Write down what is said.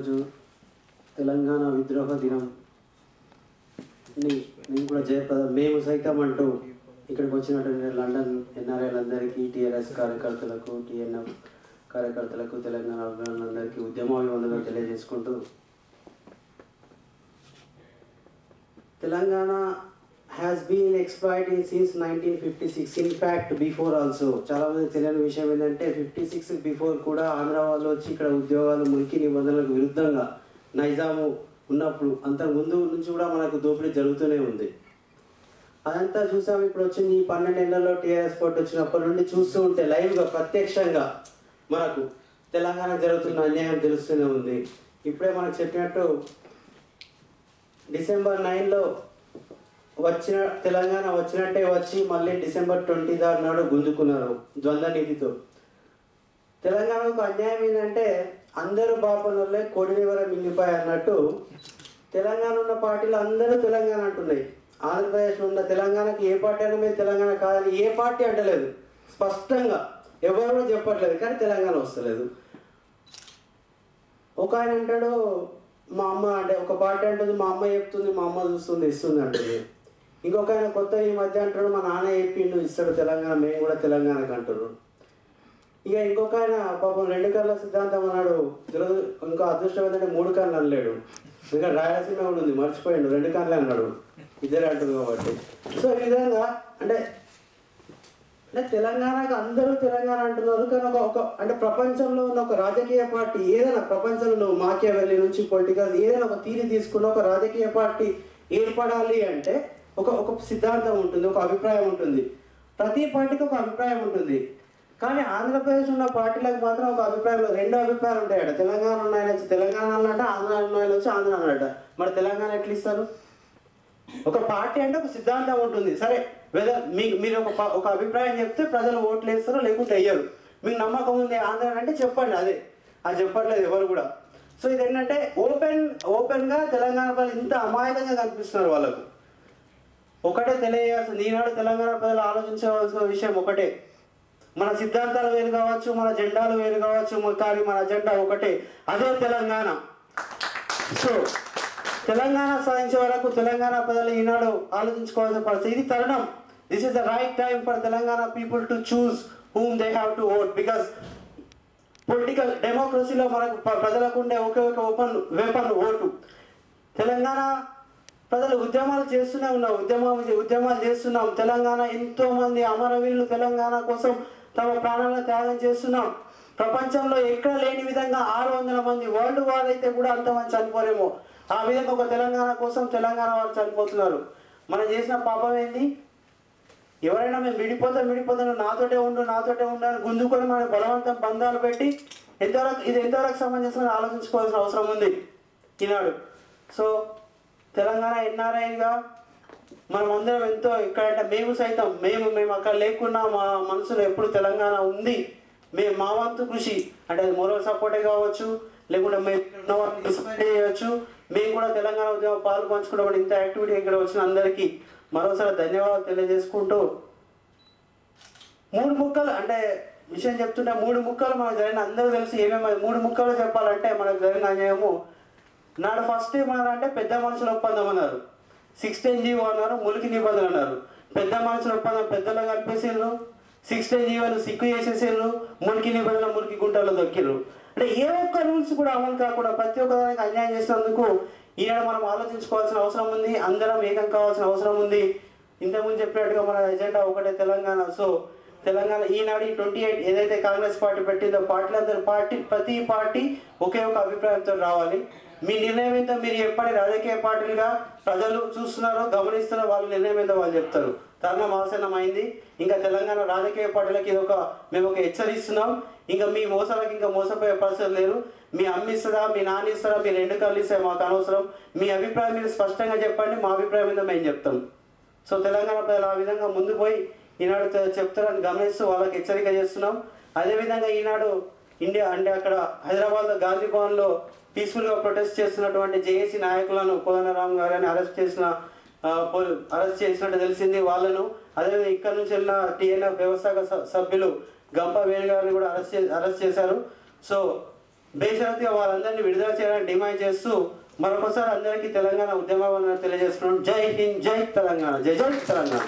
రోజు తెలంగాణ విద్రోహ దినం నేను కూడా జయప్రద మేము సైతం అంటూ ఇక్కడికి వచ్చినటువంటి లండన్ ఎన్ఆర్ఐలందరికీ, టీఆర్ఎస్ కార్యకర్తలకు, టీఎన్ఎఫ్ కార్యకర్తలకు, తెలంగాణ అభిమానులందరికీ ఉద్యమాభివందనలు తెలియజేసుకుంటూ, Telangana has been exploited since 1956. In fact, before also. చాలా మంది తెలియని విషయం ఏంటంటే 56 బిఫోర్ కూడా ఆంధ్ర వాళ్ళు వచ్చి ఇక్కడ ఉద్యోగాలు మురికి నిబంధనలకు విరుద్ధంగా నైజాము ఉన్నప్పుడు అంతకుముందు నుంచి కూడా మనకు దోపిడీ జరుగుతూనే ఉంది. అదంతా చూసాము. ఇప్పుడు వచ్చింది ఈ 12 ఏళ్లలో టీఆర్ఎస్ పోటీ వచ్చినప్పటి నుండి చూస్తూ ఉంటే లైవ్గా ప్రత్యక్షంగా మనకు తెలంగాణ జరుగుతున్న అన్యాయం తెలుస్తూనే ఉంది. ఇప్పుడే మనకు చెప్పినట్టు డిసెంబర్ 9లో వచ్చిన తెలంగాణ వచ్చినట్టే వచ్చి మళ్ళీ డిసెంబర్ 20 నాడు గుంజుకున్నారు ద్వంద్వ నీతితో. తెలంగాణకు అన్యాయం ఏంటంటే అందరూ బాపనోళ్ళే కొడివర మిగిలిపోయి అన్నట్టు తెలంగాణ ఉన్న పార్టీలు అందరూ తెలంగాణ అంటున్నాయి. ఆంధ్రప్రదేశ్లో ఉన్న తెలంగాణకి ఏ పార్టీ అయినా మీరు తెలంగాణ కాదని ఏ పార్టీ అంటలేదు, స్పష్టంగా ఎవరు కూడా చెప్పట్లేదు. కానీ తెలంగాణ వస్తలేదు. ఒక ఆయన అంటాడు మా అమ్మ, అంటే ఒక పార్టీ అంటుంది మా అమ్మ చెప్తుంది, మా అమ్మ చూస్తుంది ఇస్తుంది అంటుంది. ఇంకొక ఆయన కొత్త ఈ మధ్య అంటాడు మా నాన్న చెప్పిండు ఇస్తాడు తెలంగాణ, మేము కూడా తెలంగాణకు అంటారు. ఇక ఇంకొక ఆయన పాపం 2 కళ్ళ సిద్ధాంతం అన్నాడు. ఇంకా అదృష్టం ఏంటంటే 3 కళ్ళు అనలేడు. ఇంకా రాయలసీమ కూడా ఉంది, మర్చిపోయిండు, 2 కళ్ళు అన్నాడు. ఇద్దరు అంటుంది కాబట్టి. సో ఈ విధంగా అంటే తెలంగాణకు అందరూ తెలంగాణ అంటున్నారు. కానీ అంటే ప్రపంచంలో ఉన్న ఒక రాజకీయ పార్టీ ఏదైనా, ప్రపంచంలో నువ్వు మాకియావెల్లి నుంచి పొలిటికల్ ఏదైనా ఒక తీరు తీసుకున్న ఒక రాజకీయ పార్టీ ఏర్పడాలి అంటే ఒక సిద్ధాంతం ఉంటుంది, ఒక అభిప్రాయం ఉంటుంది. ప్రతి పార్టీకి ఒక అభిప్రాయం ఉంటుంది. కానీ ఆంధ్రప్రదేశ్ ఉన్న పార్టీలకు మాత్రం ఒక అభిప్రాయంలో 2 అభిప్రాయాలు ఉంటాయట. తెలంగాణ ఉన్నాయని వచ్చి తెలంగాణ అన్నట, ఆంధ్ర ఉన్నాయని వచ్చి ఆంధ్ర అన్నట. మరి తెలంగాణ ఎట్లా ఇస్తారు? ఒక పార్టీ అంటే ఒక సిద్ధాంతం ఉంటుంది. సరే, వెదర్ మీరు ఒక అభిప్రాయం చెప్తే ప్రజలు ఓట్లు వేస్తారో లేకుంటే వేయరు. మీకు నమ్మకం ఉంది ఆంధ్ర అంటే చెప్పండి. అదే అది చెప్పట్లేదు ఎవరు కూడా. సో ఇది ఏంటంటే ఓపెన్గా తెలంగాణ ప్రజలు ఇంత అమాయకంగా కనిపిస్తున్నారు. వాళ్ళకు ఒకటే తెలియజేయాల్సింది, ఈనాడు తెలంగాణ ప్రజలు ఆలోచించవలసిన విషయం ఒకటే. మన సిద్ధాంతాలు వేరు కావచ్చు, మన జెండాలు వేరు కావచ్చు, కానీ మన అజెండా ఒకటే, అదే తెలంగాణ. సో తెలంగాణ సాధించే వరకు తెలంగాణ ప్రజలు ఈనాడు ఆలోచించుకోవాల్సిన పరిస్థితి. ఇది తరుణం. This is the right time for Telangana people to choose whom they have to vote. Because political డెమోక్రసీలో మనకు ప్రజలకు ఉండే ఒకే ఒక వెపన్ ఓటు. తెలంగాణ ప్రజలు ఉద్యమాలు చేస్తూనే ఉన్నాం, ఉద్యమాలు చేస్తున్నాం. తెలంగాణ ఎంతో మంది అమరవీరులు తెలంగాణ కోసం తమ ప్రాణాలను త్యాగం చేస్తున్నాం. ప్రపంచంలో ఎక్కడ లేని విధంగా 600 మంది వరల్డ్ వార్ అయితే కూడా అంతమంది చనిపోరేమో, ఆ విధంగా ఒక తెలంగాణ కోసం తెలంగాణ వాళ్ళు చనిపోతున్నారు. మనం చేసిన పాపం ఏంది? ఎవరైనా మేము విడిపోతాం నాతోటే ఉండు అని గుంజుకొని మన బలవంతం బంధాలు పెట్టి ఎంతవరకు సమంజసమని ఆలోచించుకోవాల్సిన అవసరం ఉంది ఈనాడు. సో తెలంగాణ ఎన్ఆర్ఐగా మనం అందరం ఎంతో ఇక్కడంటే మేము అక్కడ లేకున్నా మా మనసులో ఎప్పుడు తెలంగాణ ఉంది. మా వంతు కృషి అంటే అది మోరల్ సపోర్టే కావచ్చు, లేకుంటే మేము ఉన్న వాళ్ళని ఇన్స్పైర్ చేయవచ్చు. మేము కూడా తెలంగాణ ఉద్యమం పాలు పంచుకుంటాం. ఇంత యాక్టివిటీ ఇక్కడ వచ్చిన అందరికీ మరోసారి ధన్యవాదాలు తెలియజేసుకుంటూ, 3 ముక్కలు అంటే విషయం చెప్తుంటే 3 ముక్కలు మనకు జరిగిన అందరూ తెలిసి ఏమేమి 3 ముక్కలు చెప్పాలంటే మనకు జరిగిన అన్యాయము. నాడు ఫస్ట్ ఏమన్నారంటే పెద్ద మనుషుల ఒప్పందం అన్నారు, 16 జీవో అన్నారు, మురికి నిబంధనలు అన్నారు. పెద్ద మనుషుల ఒప్పందం పెద్దలో కలిపేసిండ్రు, 16 జీవోను సిక్కు చేసేసిండ్రు, మురికి నిబంధనలు మురికి గుంటల్లో దొక్కిండ్రు. అంటే ఏ ఒక్క రూల్స్ కూడా అమలు కాకుండా ప్రతి ఒక్క దానికి అన్యాయం చేసినందుకు ఈనాడు మనం ఆలోచించుకోవాల్సిన అవసరం ఉంది. అందరం ఏకం కావాల్సిన అవసరం ఉంది. ఇంతకుముందు చెప్పినట్టుగా మన ఎజెండా ఒకటే తెలంగాణ. సో తెలంగాణ ఈనాడు 28 ఏదైతే కాంగ్రెస్ పార్టీ పెట్టిందో ప్రతి పార్టీ ఒకే ఒక అభిప్రాయంతో రావాలి. మీ నిర్ణయం ఏంటో మీరు చెప్పండి. రాజకీయ పార్టీలుగా ప్రజలు చూస్తున్నారో గమనిస్తున్నారో వాళ్ళ నిర్ణయం ఏంటో వాళ్ళు చెప్తారు. తరుణం ఆసన్నమైంది. ఇంకా తెలంగాణ రాజకీయ పార్టీలకి మేము ఒక హెచ్చరిస్తున్నాం. ఇంకా మీ మోసాలకు ఇంకా మోసపోయే పరిస్థితి లేదు. మీ అమ్మిస్తారా, మీ నాన్న ఇస్తారా, మీ 2 కళ్ళు ఇస్తే మాకు అనవసరం. మీ అభిప్రాయం మీరు స్పష్టంగా చెప్పండి, మా అభిప్రాయం ఏంటో మేము చెప్తాం. సో తెలంగాణ ప్రజలు ఆ విధంగా ముందు పోయి ఈనాడు చెప్తారని గమనిస్తూ వాళ్ళకి హెచ్చరిక చేస్తున్నాం. అదేవిధంగా ఈనాడు ఇండియా అంటే అక్కడ హైదరాబాద్లో గాంధీ భవన్లో పీస్ఫుల్గా ప్రొటెస్ట్ చేస్తున్నటువంటి జేఏసీ నాయకులను కోదండరామ్ గారిని అరెస్ట్ చేసినట్టు తెలిసింది వాళ్ళను. అదేవిధంగా ఇక్కడ నుంచి వెళ్ళిన టీఎన్ఎఫ్ వ్యవస్థాపక సభ్యులు గంప వేణు గారిని కూడా అరెస్ట్ చేశారు. సో బేషరతుగా వాళ్ళందరినీ విడుదల చేయాలని డిమాండ్ చేస్తూ మరొకసారి అందరికీ తెలంగాణ ఉద్యమ తెలియజేస్తున్నాం. జై హింద్, జై తెలంగాణ, జై జై తెలంగాణ.